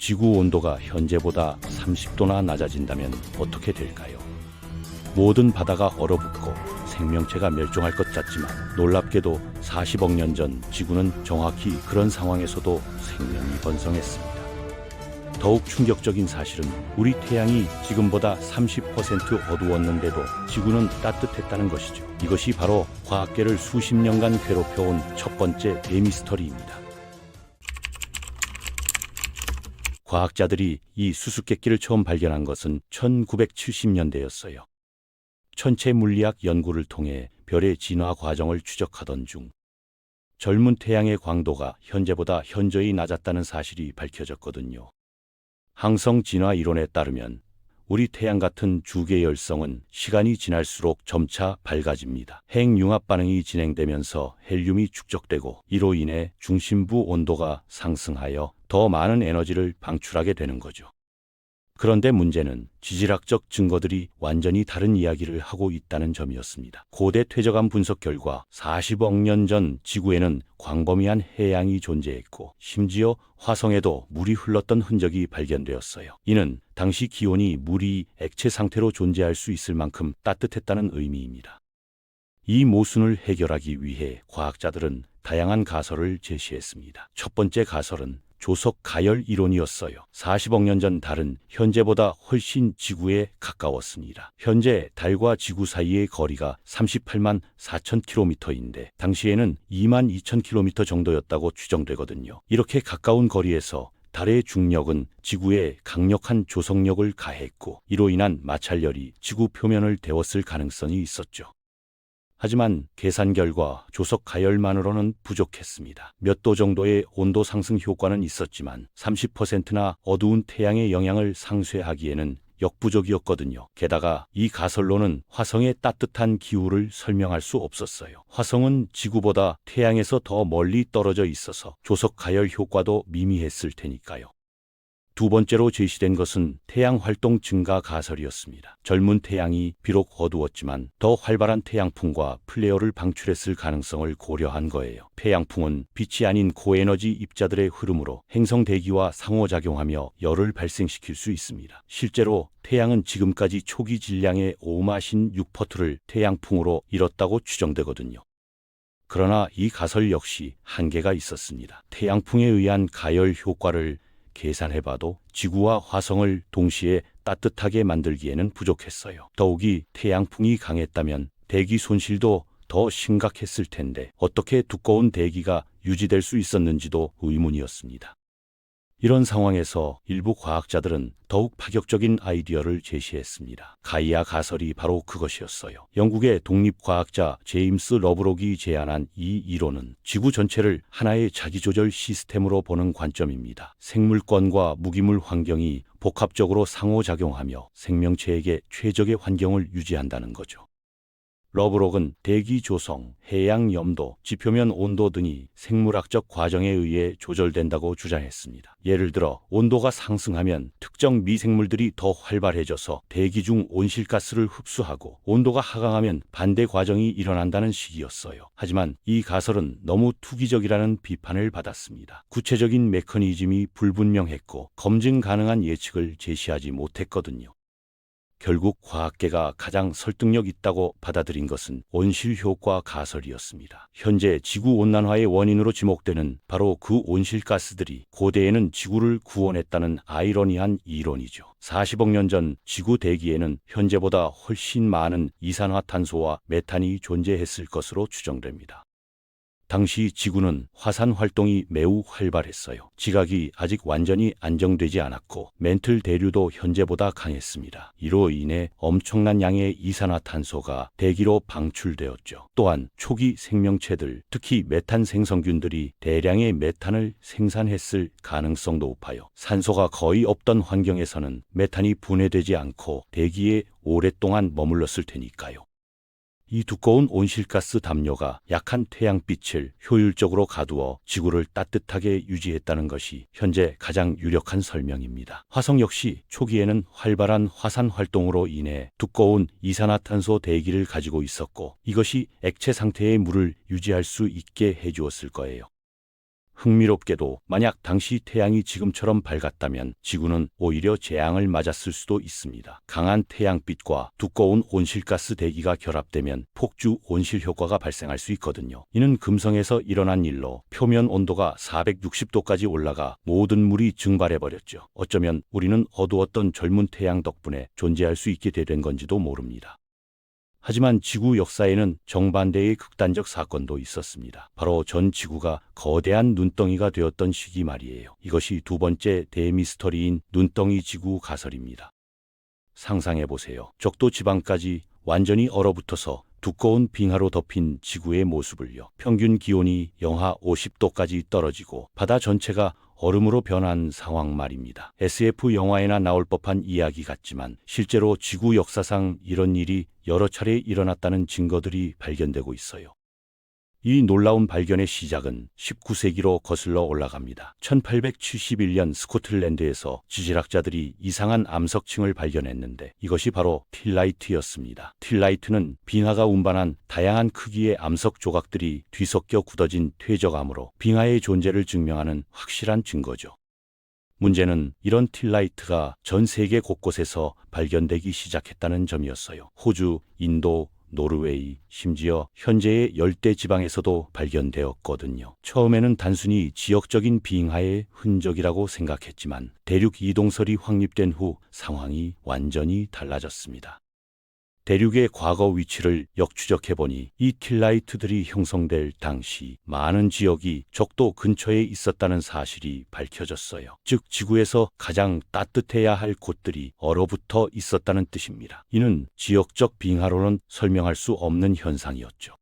지구 온도가 현재보다 30도나 낮아진다면 어떻게 될까요? 모든 바다가 얼어붙고 생명체가 멸종할 것 같지만 놀랍게도 40억 년 전 지구는 정확히 그런 상황에서도 생명이 번성했습니다. 더욱 충격적인 사실은 우리 태양이 지금보다 30% 어두웠는데도 지구는 따뜻했다는 것이죠. 이것이 바로 과학계를 수십 년간 괴롭혀온 첫 번째 대미스터리입니다. 과학자들이 이 수수께끼를 처음 발견한 것은 1970년대였어요. 천체 물리학 연구를 통해 별의 진화 과정을 추적하던 중 젊은 태양의 광도가 현재보다 현저히 낮았다는 사실이 밝혀졌거든요. 항성 진화 이론에 따르면 우리 태양 같은 주계 열성은 시간이 지날수록 점차 밝아집니다. 핵융합 반응이 진행되면서 헬륨이 축적되고 이로 인해 중심부 온도가 상승하여 더 많은 에너지를 방출하게 되는 거죠. 그런데 문제는 지질학적 증거들이 완전히 다른 이야기를 하고 있다는 점이었습니다. 고대 퇴적암 분석 결과 40억 년 전 지구에는 광범위한 해양이 존재했고 심지어 화성에도 물이 흘렀던 흔적이 발견되었어요. 이는 당시 기온이 물이 액체 상태로 존재할 수 있을 만큼 따뜻했다는 의미입니다. 이 모순을 해결하기 위해 과학자들은 다양한 가설을 제시했습니다. 첫 번째 가설은 조석 가열 이론이었어요. 40억 년 전 달은 현재보다 훨씬 지구에 가까웠습니다. 현재 달과 지구 사이의 거리가 38만 4천 킬로미터인데 당시에는 2만 2천 킬로미터 정도였다고 추정되거든요. 이렇게 가까운 거리에서 달의 중력은 지구에 강력한 조석력을 가했고 이로 인한 마찰열이 지구 표면을 데웠을 가능성이 있었죠. 하지만 계산 결과 조석 가열만으로는 부족했습니다. 몇 도 정도의 온도 상승 효과는 있었지만 30%나 어두운 태양의 영향을 상쇄하기에는 역부족이었거든요. 게다가 이 가설로는 화성의 따뜻한 기후를 설명할 수 없었어요. 화성은 지구보다 태양에서 더 멀리 떨어져 있어서 조석 가열 효과도 미미했을 테니까요. 두 번째로 제시된 것은 태양 활동 증가 가설이었습니다. 젊은 태양이 비록 어두웠지만 더 활발한 태양풍과 플레어를 방출했을 가능성을 고려한 거예요. 태양풍은 빛이 아닌 고에너지 입자들의 흐름으로 행성 대기와 상호작용하며 열을 발생시킬 수 있습니다. 실제로 태양은 지금까지 초기 질량의 5-6%를 태양풍으로 잃었다고 추정되거든요. 그러나 이 가설 역시 한계가 있었습니다. 태양풍에 의한 가열 효과를 계산해봐도 지구와 화성을 동시에 따뜻하게 만들기에는 부족했어요. 더욱이 태양풍이 강했다면 대기 손실도 더 심각했을 텐데 어떻게 두꺼운 대기가 유지될 수 있었는지도 의문이었습니다. 이런 상황에서 일부 과학자들은 더욱 파격적인 아이디어를 제시했습니다. 가이아 가설이 바로 그것이었어요. 영국의 독립과학자 제임스 러브록이 제안한 이 이론은 지구 전체를 하나의 자기조절 시스템으로 보는 관점입니다. 생물권과 무기물 환경이 복합적으로 상호작용하며 생명체에게 최적의 환경을 유지한다는 거죠. 러브록은 대기 조성, 해양 염도, 지표면 온도 등이 생물학적 과정에 의해 조절된다고 주장했습니다. 예를 들어 온도가 상승하면 특정 미생물들이 더 활발해져서 대기 중 온실가스를 흡수하고 온도가 하강하면 반대 과정이 일어난다는 식이었어요. 하지만 이 가설은 너무 투기적이라는 비판을 받았습니다. 구체적인 메커니즘이 불분명했고 검증 가능한 예측을 제시하지 못했거든요. 결국 과학계가 가장 설득력 있다고 받아들인 것은 온실효과 가설이었습니다. 현재 지구온난화의 원인으로 지목되는 바로 그 온실가스들이 고대에는 지구를 구원했다는 아이러니한 이론이죠. 40억 년 전 지구 대기에는 현재보다 훨씬 많은 이산화탄소와 메탄이 존재했을 것으로 추정됩니다. 당시 지구는 화산 활동이 매우 활발했어요. 지각이 아직 완전히 안정되지 않았고 멘틀 대류도 현재보다 강했습니다. 이로 인해 엄청난 양의 이산화탄소가 대기로 방출되었죠. 또한 초기 생명체들, 특히 메탄 생성균들이 대량의 메탄을 생산했을 가능성도 높아요. 산소가 거의 없던 환경에서는 메탄이 분해되지 않고 대기에 오랫동안 머물렀을 테니까요. 이 두꺼운 온실가스 담요가 약한 태양빛을 효율적으로 가두어 지구를 따뜻하게 유지했다는 것이 현재 가장 유력한 설명입니다. 화성 역시 초기에는 활발한 화산 활동으로 인해 두꺼운 이산화탄소 대기를 가지고 있었고 이것이 액체 상태의 물을 유지할 수 있게 해주었을 거예요. 흥미롭게도 만약 당시 태양이 지금처럼 밝았다면 지구는 오히려 재앙을 맞았을 수도 있습니다. 강한 태양빛과 두꺼운 온실가스 대기가 결합되면 폭주 온실 효과가 발생할 수 있거든요. 이는 금성에서 일어난 일로 표면 온도가 460도까지 올라가 모든 물이 증발해버렸죠. 어쩌면 우리는 어두웠던 젊은 태양 덕분에 존재할 수 있게 된 건지도 모릅니다. 하지만 지구 역사에는 정반대의 극단적 사건도 있었습니다. 바로 전 지구가 거대한 눈덩이가 되었던 시기 말이에요. 이것이 두 번째 대미스터리인 눈덩이 지구 가설입니다. 상상해보세요. 적도 지방까지 완전히 얼어붙어서 두꺼운 빙하로 덮인 지구의 모습을요. 평균 기온이 영하 50도까지 떨어지고 바다 전체가 얼음으로 변한 상황 말입니다. SF 영화에나 나올 법한 이야기 같지만 실제로 지구 역사상 이런 일이 여러 차례 일어났다는 증거들이 발견되고 있어요. 이 놀라운 발견의 시작은 19세기로 거슬러 올라갑니다. 1871년 스코틀랜드에서 지질학자들이 이상한 암석층을 발견했는데 이것이 바로 틸라이트였습니다. 틸라이트는 빙하가 운반한 다양한 크기의 암석 조각들이 뒤섞여 굳어진 퇴적암으로 빙하의 존재를 증명하는 확실한 증거죠. 문제는 이런 틸라이트가 전 세계 곳곳에서 발견되기 시작했다는 점이었어요. 호주, 인도, 노르웨이, 심지어 현재의 열대 지방에서도 발견되었거든요. 처음에는 단순히 지역적인 빙하의 흔적이라고 생각했지만 대륙 이동설이 확립된 후 상황이 완전히 달라졌습니다. 대륙의 과거 위치를 역추적해보니 이 틸라이트들이 형성될 당시 많은 지역이 적도 근처에 있었다는 사실이 밝혀졌어요. 즉 지구에서 가장 따뜻해야 할 곳들이 얼어붙어 있었다는 뜻입니다. 이는 지역적 빙하로는 설명할 수 없는 현상이었죠.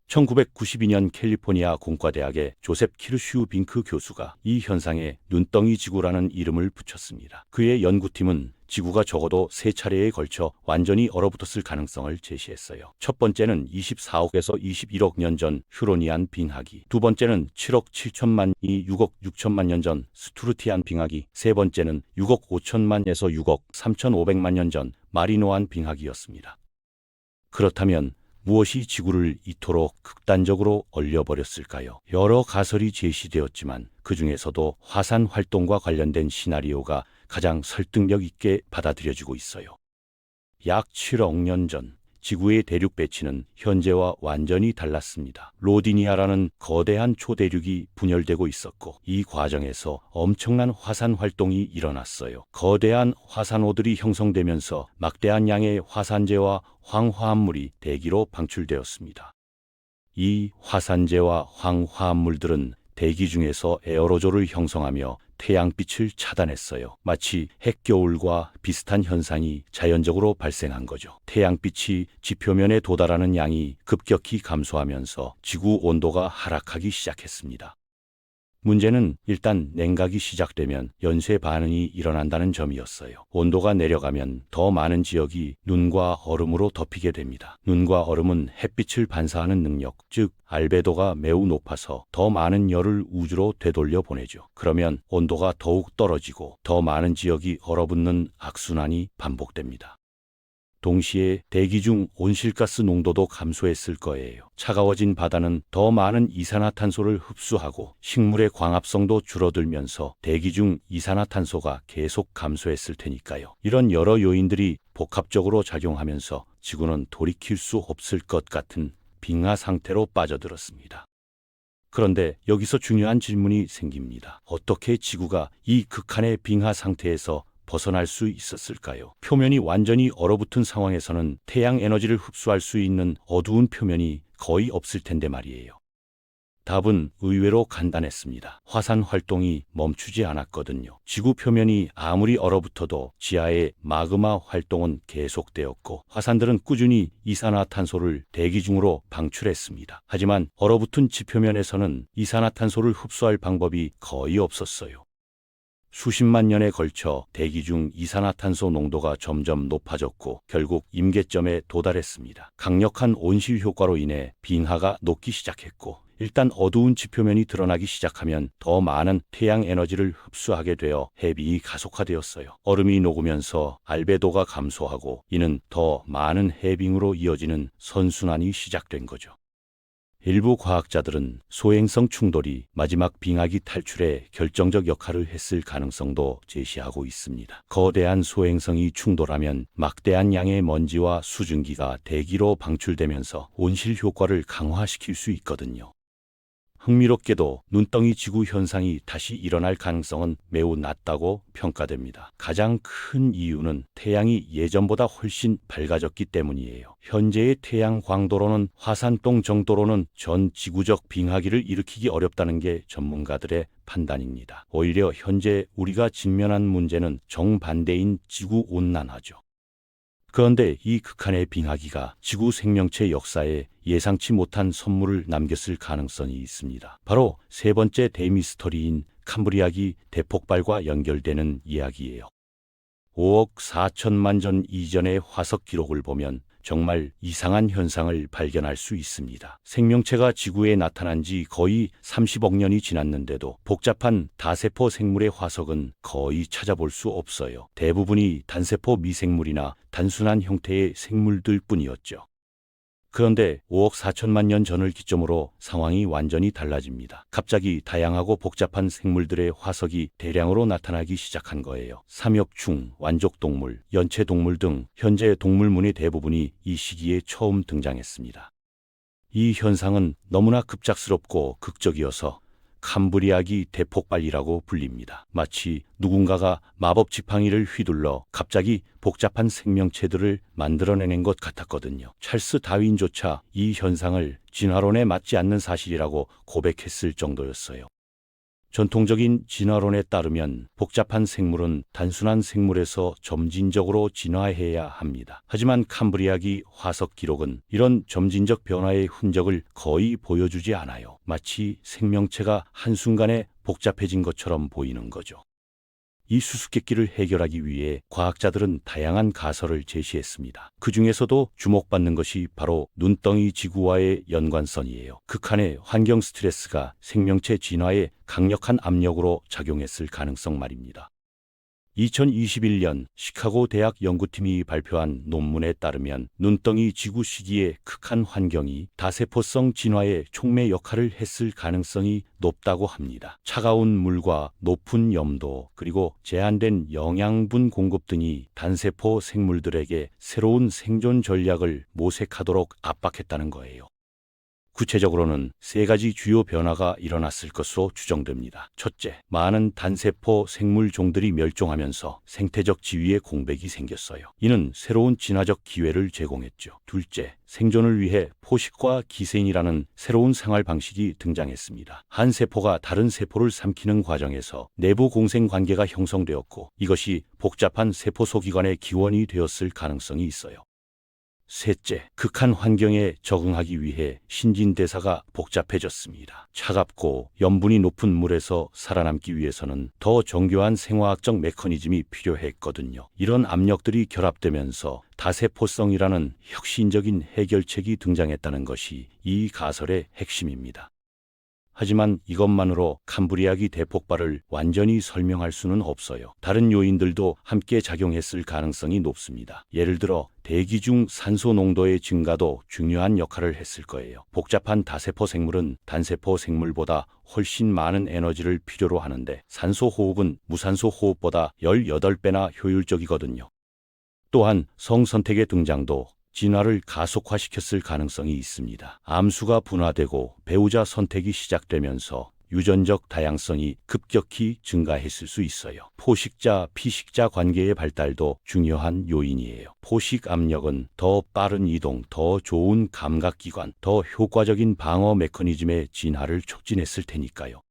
1992년 캘리포니아 공과대학의 조셉 키르슈 빙크 교수가 이 현상에 눈덩이 지구라는 이름을 붙였습니다. 그의 연구팀은 지구가 적어도 3차례에 걸쳐 완전히 얼어붙었을 가능성을 제시했어요. 첫 번째는 24억에서 21억 년 전 휴로니안 빙하기, 두 번째는 7억 7천만이 6억 6천만 년 전 스투르티안 빙하기, 세 번째는 6억 5천만에서 6억 3,500만 년 전 마리노안 빙하기였습니다. 그렇다면 무엇이 지구를 이토록 극단적으로 얼려버렸을까요? 여러 가설이 제시되었지만 그 중에서도 화산 활동과 관련된 시나리오가 가장 설득력 있게 받아들여지고 있어요. 약 7억 년 전 지구의 대륙 배치는 현재와 완전히 달랐습니다. 로디니아라는 거대한 초대륙이 분열되고 있었고 이 과정에서 엄청난 화산 활동이 일어났어요. 거대한 화산호들이 형성되면서 막대한 양의 화산재와 황화합물이 대기로 방출되었습니다. 이 화산재와 황화합물들은 대기 중에서 에어로졸을 형성하며 태양빛을 차단했어요. 마치 핵겨울과 비슷한 현상이 자연적으로 발생한 거죠. 태양빛이 지표면에 도달하는 양이 급격히 감소하면서 지구 온도가 하락하기 시작했습니다. 문제는 일단 냉각이 시작되면 연쇄 반응이 일어난다는 점이었어요. 온도가 내려가면 더 많은 지역이 눈과 얼음으로 덮이게 됩니다. 눈과 얼음은 햇빛을 반사하는 능력, 즉 알베도가 매우 높아서 더 많은 열을 우주로 되돌려 보내죠. 그러면 온도가 더욱 떨어지고 더 많은 지역이 얼어붙는 악순환이 반복됩니다. 동시에 대기 중 온실가스 농도도 감소했을 거예요. 차가워진 바다는 더 많은 이산화탄소를 흡수하고 식물의 광합성도 줄어들면서 대기 중 이산화탄소가 계속 감소했을 테니까요. 이런 여러 요인들이 복합적으로 작용하면서 지구는 돌이킬 수 없을 것 같은 빙하 상태로 빠져들었습니다. 그런데 여기서 중요한 질문이 생깁니다. 어떻게 지구가 이 극한의 빙하 상태에서 벗어날 수 있었을까요? 표면이 완전히 얼어붙은 상황에서는 태양 에너지를 흡수할 수 있는 어두운 표면이 거의 없을 텐데 말이에요. 답은 의외로 간단했습니다. 화산 활동이 멈추지 않았거든요. 지구 표면이 아무리 얼어붙어도 지하의 마그마 활동은 계속되었고 화산들은 꾸준히 이산화탄소를 대기 중으로 방출했습니다. 하지만 얼어붙은 지표면에서는 이산화탄소를 흡수할 방법이 거의 없었어요. 수십만 년에 걸쳐 대기 중 이산화탄소 농도가 점점 높아졌고 결국 임계점에 도달했습니다. 강력한 온실 효과로 인해 빙하가 녹기 시작했고 일단 어두운 지표면이 드러나기 시작하면 더 많은 태양 에너지를 흡수하게 되어 해빙이 가속화되었어요. 얼음이 녹으면서 알베도가 감소하고 이는 더 많은 해빙으로 이어지는 선순환이 시작된 거죠. 일부 과학자들은 소행성 충돌이 마지막 빙하기 탈출에 결정적 역할을 했을 가능성도 제시하고 있습니다. 거대한 소행성이 충돌하면 막대한 양의 먼지와 수증기가 대기로 방출되면서 온실 효과를 강화시킬 수 있거든요. 흥미롭게도 눈덩이 지구 현상이 다시 일어날 가능성은 매우 낮다고 평가됩니다. 가장 큰 이유는 태양이 예전보다 훨씬 밝아졌기 때문이에요. 현재의 태양 광도로는 화산동 정도로는 전 지구적 빙하기를 일으키기 어렵다는 게 전문가들의 판단입니다. 오히려 현재 우리가 직면한 문제는 정반대인 지구 온난화죠. 그런데 이 극한의 빙하기가 지구 생명체 역사에 예상치 못한 선물을 남겼을 가능성이 있습니다. 바로 세 번째 대미스터리인 캄브리아기 대폭발과 연결되는 이야기예요. 5억 4천만 년 이전의 화석 기록을 보면 정말 이상한 현상을 발견할 수 있습니다. 생명체가 지구에 나타난 지 거의 30억 년이 지났는데도 복잡한 다세포 생물의 화석은 거의 찾아볼 수 없어요. 대부분이 단세포 미생물이나 단순한 형태의 생물들 뿐이었죠. 그런데 5억 4천만 년 전을 기점으로 상황이 완전히 달라집니다. 갑자기 다양하고 복잡한 생물들의 화석이 대량으로 나타나기 시작한 거예요. 삼엽충, 완족동물, 연체동물 등 현재 동물문의 대부분이 이 시기에 처음 등장했습니다. 이 현상은 너무나 급작스럽고 극적이어서 캄브리아기 대폭발이라고 불립니다. 마치 누군가가 마법 지팡이를 휘둘러 갑자기 복잡한 생명체들을 만들어내는 것 같았거든요. 찰스 다윈조차 이 현상을 진화론에 맞지 않는 사실이라고 고백했을 정도였어요. 전통적인 진화론에 따르면 복잡한 생물은 단순한 생물에서 점진적으로 진화해야 합니다. 하지만 캄브리아기 화석 기록은 이런 점진적 변화의 흔적을 거의 보여주지 않아요. 마치 생명체가 한순간에 복잡해진 것처럼 보이는 거죠. 이 수수께끼를 해결하기 위해 과학자들은 다양한 가설을 제시했습니다. 그 중에서도 주목받는 것이 바로 눈덩이 지구와의 연관성이에요. 극한의 환경 스트레스가 생명체 진화에 강력한 압력으로 작용했을 가능성 말입니다. 2021년 시카고 대학 연구팀이 발표한 논문에 따르면 눈덩이 지구 시기의 극한 환경이 다세포성 진화에 촉매 역할을 했을 가능성이 높다고 합니다. 차가운 물과 높은 염도 그리고 제한된 영양분 공급 등이 단세포 생물들에게 새로운 생존 전략을 모색하도록 압박했다는 거예요. 구체적으로는 세 가지 주요 변화가 일어났을 것으로 추정됩니다. 첫째, 많은 단세포 생물 종들이 멸종하면서 생태적 지위에 공백이 생겼어요. 이는 새로운 진화적 기회를 제공했죠. 둘째, 생존을 위해 포식과 기생이라는 새로운 생활 방식이 등장했습니다. 한 세포가 다른 세포를 삼키는 과정에서 내부 공생 관계가 형성되었고 이것이 복잡한 세포 소기관의 기원이 되었을 가능성이 있어요. 셋째, 극한 환경에 적응하기 위해 신진대사가 복잡해졌습니다. 차갑고 염분이 높은 물에서 살아남기 위해서는 더 정교한 생화학적 메커니즘이 필요했거든요. 이런 압력들이 결합되면서 다세포성이라는 혁신적인 해결책이 등장했다는 것이 이 가설의 핵심입니다. 하지만 이것만으로 캄브리아기 대폭발을 완전히 설명할 수는 없어요. 다른 요인들도 함께 작용했을 가능성이 높습니다. 예를 들어 대기 중 산소 농도의 증가도 중요한 역할을 했을 거예요. 복잡한 다세포 생물은 단세포 생물보다 훨씬 많은 에너지를 필요로 하는데 산소 호흡은 무산소 호흡보다 18배나 효율적이거든요. 또한 성선택의 등장도 진화를 가속화시켰을 가능성이 있습니다. 암수가 분화되고 배우자 선택이 시작되면서 유전적 다양성이 급격히 증가했을 수 있어요. 포식자, 피식자 관계의 발달도 중요한 요인이에요. 포식 압력은 더 빠른 이동, 더 좋은 감각기관, 더 효과적인 방어 메커니즘의 진화를 촉진했을 테니까요.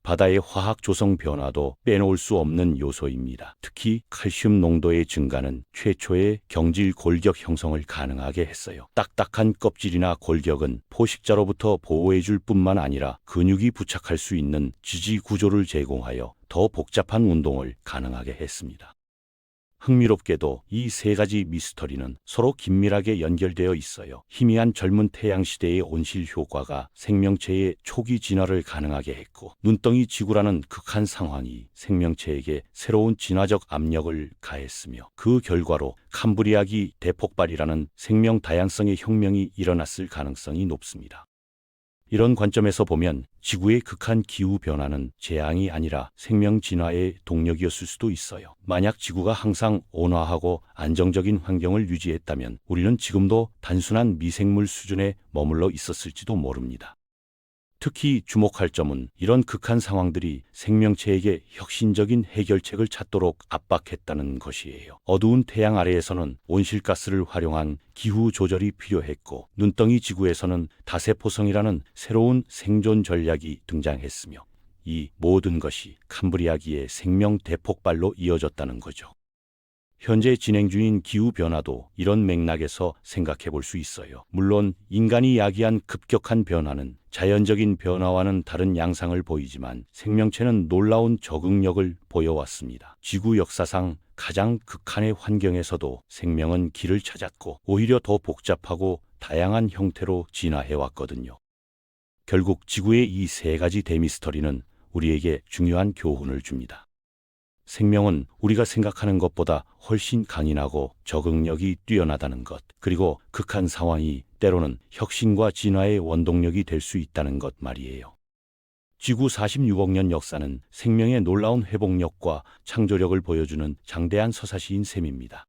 바다의 화학 조성 변화도 빼놓을 수 없는 요소입니다. 특히 칼슘 농도의 증가는 최초의 경질 골격 형성을 가능하게 했어요. 딱딱한 껍질이나 골격은 포식자로부터 보호해줄 뿐만 아니라 근육이 부착할 수 있는 지지 구조를 제공하여 더 복잡한 운동을 가능하게 했습니다. 흥미롭게도 이 세 가지 미스터리는 서로 긴밀하게 연결되어 있어요. 희미한 젊은 태양시대의 온실 효과가 생명체의 초기 진화를 가능하게 했고 눈덩이 지구라는 극한 상황이 생명체에게 새로운 진화적 압력을 가했으며 그 결과로 캄브리아기 대폭발이라는 생명 다양성의 혁명이 일어났을 가능성이 높습니다. 이런 관점에서 보면 지구의 극한 기후 변화는 재앙이 아니라 생명 진화의 동력이었을 수도 있어요. 만약 지구가 항상 온화하고 안정적인 환경을 유지했다면 우리는 지금도 단순한 미생물 수준에 머물러 있었을지도 모릅니다. 특히 주목할 점은 이런 극한 상황들이 생명체에게 혁신적인 해결책을 찾도록 압박했다는 것이에요. 어두운 태양 아래에서는 온실가스를 활용한 기후 조절이 필요했고, 눈덩이 지구에서는 다세포성이라는 새로운 생존 전략이 등장했으며, 이 모든 것이 캄브리아기의 생명 대폭발로 이어졌다는 거죠. 현재 진행 중인 기후변화도 이런 맥락에서 생각해 볼 수 있어요. 물론 인간이 야기한 급격한 변화는 자연적인 변화와는 다른 양상을 보이지만 생명체는 놀라운 적응력을 보여왔습니다. 지구 역사상 가장 극한의 환경에서도 생명은 길을 찾았고 오히려 더 복잡하고 다양한 형태로 진화해왔거든요. 결국 지구의 이 세 가지 대미스터리는 우리에게 중요한 교훈을 줍니다. 생명은 우리가 생각하는 것보다 훨씬 강인하고 적응력이 뛰어나다는 것, 그리고 극한 상황이 때로는 혁신과 진화의 원동력이 될 수 있다는 것 말이에요. 지구 46억 년 역사는 생명의 놀라운 회복력과 창조력을 보여주는 장대한 서사시인 셈입니다.